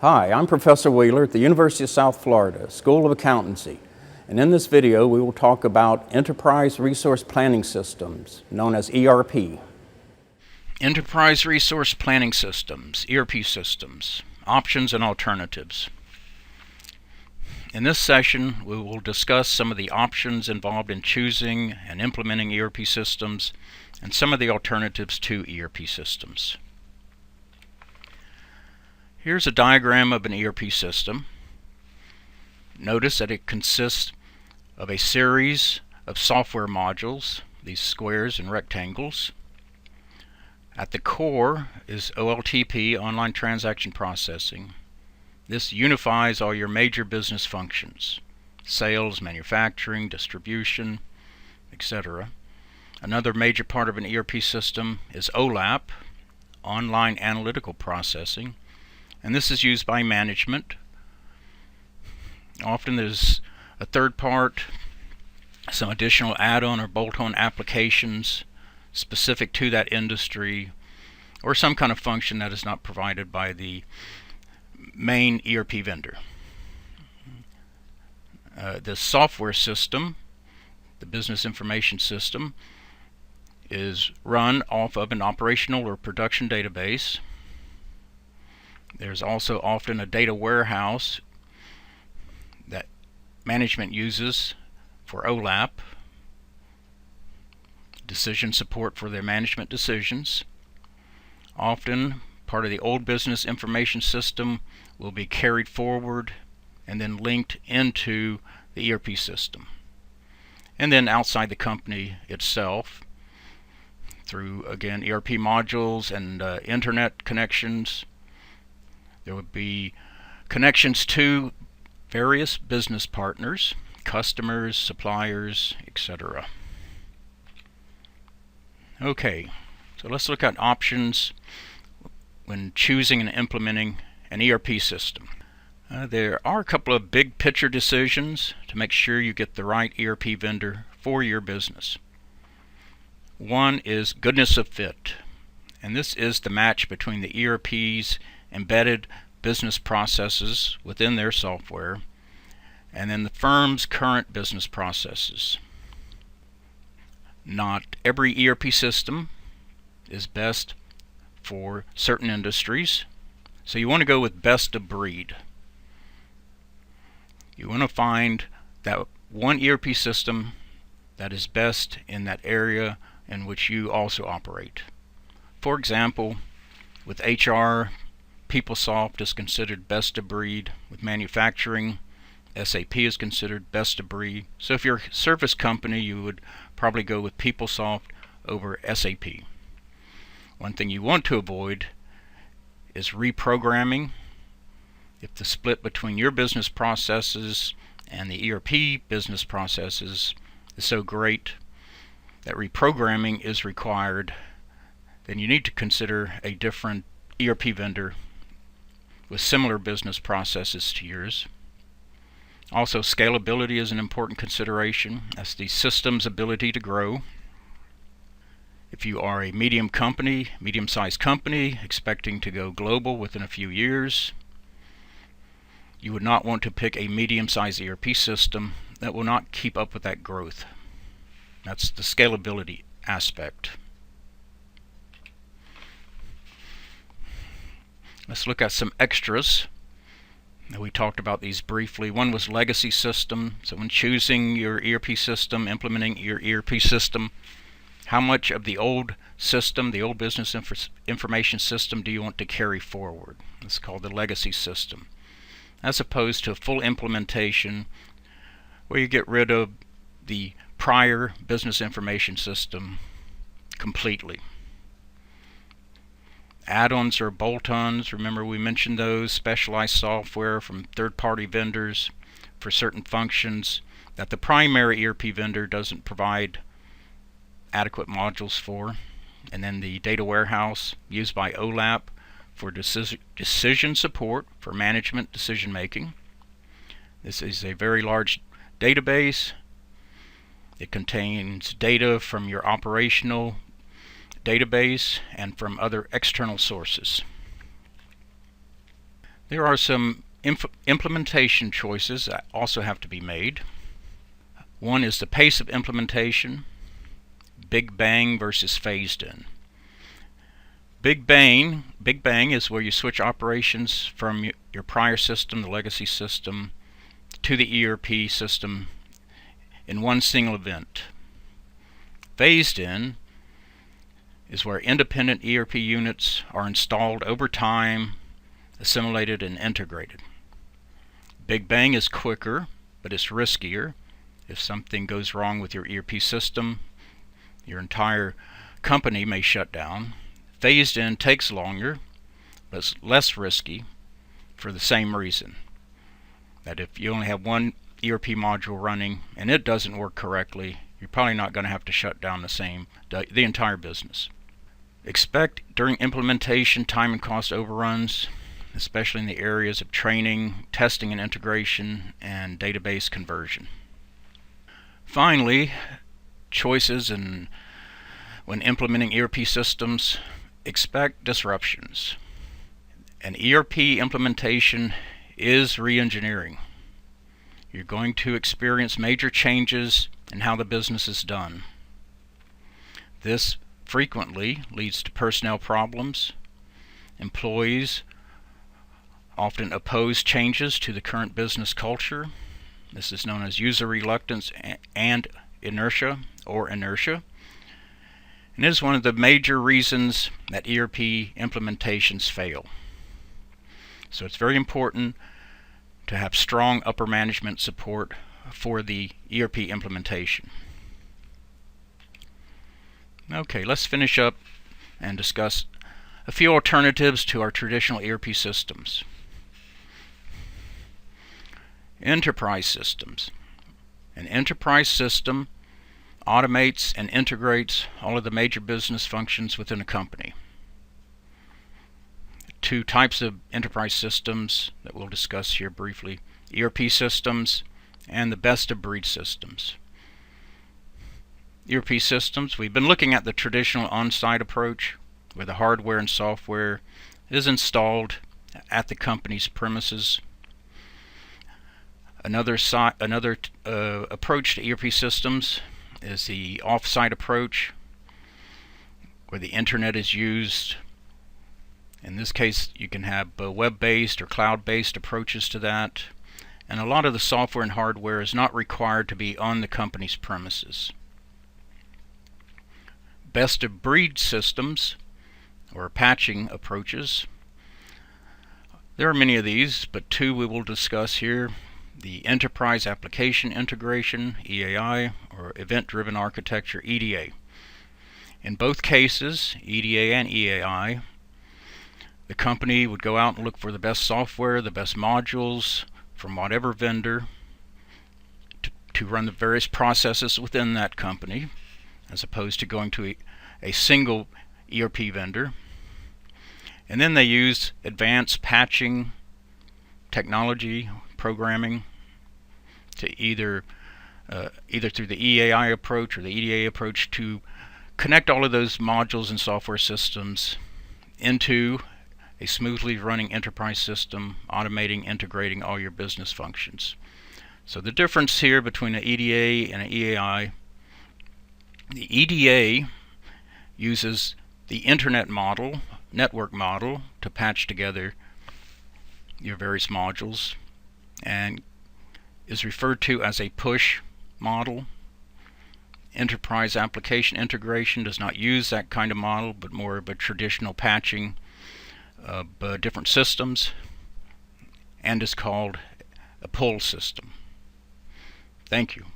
Hi, I'm Professor Wheeler at the University of South Florida, School of Accountancy. And in this video, we will talk about Enterprise Resource Planning Systems, known as ERP. Enterprise Resource Planning Systems, ERP systems, options and alternatives. In this session, we will discuss some of the options involved in choosing and implementing ERP systems and some of the alternatives to ERP systems. Here's a diagram of an ERP system. Notice that it consists of a series of software modules, these squares and rectangles. At the core is OLTP, Online Transaction Processing. This unifies all your major business functions: sales, manufacturing, distribution, etc. Another major part of an ERP system is OLAP, Online Analytical Processing, and this is used by management. Often there's a third part, some additional add-on or bolt-on applications specific to that industry, or some kind of function that is not provided by the main ERP vendor. The software system, the business information system, is run off of an operational or production database. There's also often a data warehouse that management uses for OLAP, decision support for their management decisions. Often part of the old business information system will be carried forward and then linked into the ERP system. And then outside the company itself, through again ERP modules and internet connections, there would be connections to various business partners, customers, suppliers, etc. Okay, so let's look at options when choosing and implementing an ERP system. There are a couple of big picture decisions to make sure you get the right ERP vendor for your business. One is goodness of fit, and this is the match between the ERP's embedded business processes within their software and then the firm's current business processes. Not every ERP system is best for certain industries, so you want to go with best of breed. You want to find that one ERP system that is best in that area in which you also operate. For example, with HR, PeopleSoft is considered best of breed. With manufacturing, SAP is considered best of breed. So if you're a service company, you would probably go with PeopleSoft over SAP. One thing you want to avoid is reprogramming. If the split between your business processes and the ERP business processes is so great that reprogramming is required, then you need to consider a different ERP vendor with similar business processes to yours. Also, scalability is an important consideration. That's the system's ability to grow. If you are a medium-sized company expecting to go global within a few years, you would not want to pick a medium-sized ERP system that will not keep up with that growth. That's the scalability aspect. Let's look at some extras. We talked about these briefly. One was legacy system. So when choosing your ERP system, implementing your ERP system, how much of the old system, the old business information system, do you want to carry forward? It's called the legacy system. As opposed to a full implementation where you get rid of the prior business information system completely. Add-ons or bolt-ons, remember we mentioned those, specialized software from third-party vendors for certain functions that the primary ERP vendor doesn't provide adequate modules for. And then the data warehouse used by OLAP for decision support for management decision making. This is a very large database. It contains data from your operational database and from other external sources. There are some implementation choices that also have to be made. One is the pace of implementation, Big Bang versus phased in. Big Bang is where you switch operations from your prior system, the legacy system, to the ERP system in one single event. Phased in is where independent ERP units are installed over time, assimilated and integrated. Big Bang is quicker, but it's riskier. If something goes wrong with your ERP system, your entire company may shut down. Phased in takes longer, but it's less risky for the same reason. That if you only have one ERP module running and it doesn't work correctly, you're probably not going to have to shut down the entire business. Expect during implementation time and cost overruns, especially in the areas of training, testing and integration, and database conversion. Finally, choices when implementing ERP systems, expect disruptions. An ERP implementation is re-engineering. You're going to experience major changes in how the business is done. This frequently leads to personnel problems. Employees often oppose changes to the current business culture. This is known as user reluctance and inertia, and it is one of the major reasons that ERP implementations fail. So it's very important to have strong upper management support for the ERP implementation. Okay, let's finish up and discuss a few alternatives to our traditional ERP systems. Enterprise systems. An enterprise system automates and integrates all of the major business functions within a company. Two types of enterprise systems that we'll discuss here briefly: ERP systems and the best-of-breed systems. ERP systems, we've been looking at the traditional on-site approach where the hardware and software is installed at the company's premises. Another approach to ERP systems is the off-site approach, where the internet is used. In this case, you can have web-based or cloud-based approaches to that, and a lot of the software and hardware is not required to be on the company's premises. Best-of-breed systems, or patching approaches. There are many of these, but two we will discuss here: the Enterprise Application Integration, EAI, or Event-Driven Architecture, EDA. In both cases, EDA and EAI, the company would go out and look for the best software, the best modules from whatever vendor to run the various processes within that company, as opposed to going to a single ERP vendor. And then they use advanced patching technology, programming, to either through the EAI approach or the EDA approach to connect all of those modules and software systems into a smoothly running enterprise system, automating, integrating all your business functions. So the difference here between an EDA and an EAI: the EDA uses the internet model, network model, to patch together your various modules, and is referred to as a push model. Enterprise Application Integration does not use that kind of model, but more of a traditional patching of different systems, and is called a pull system. Thank you.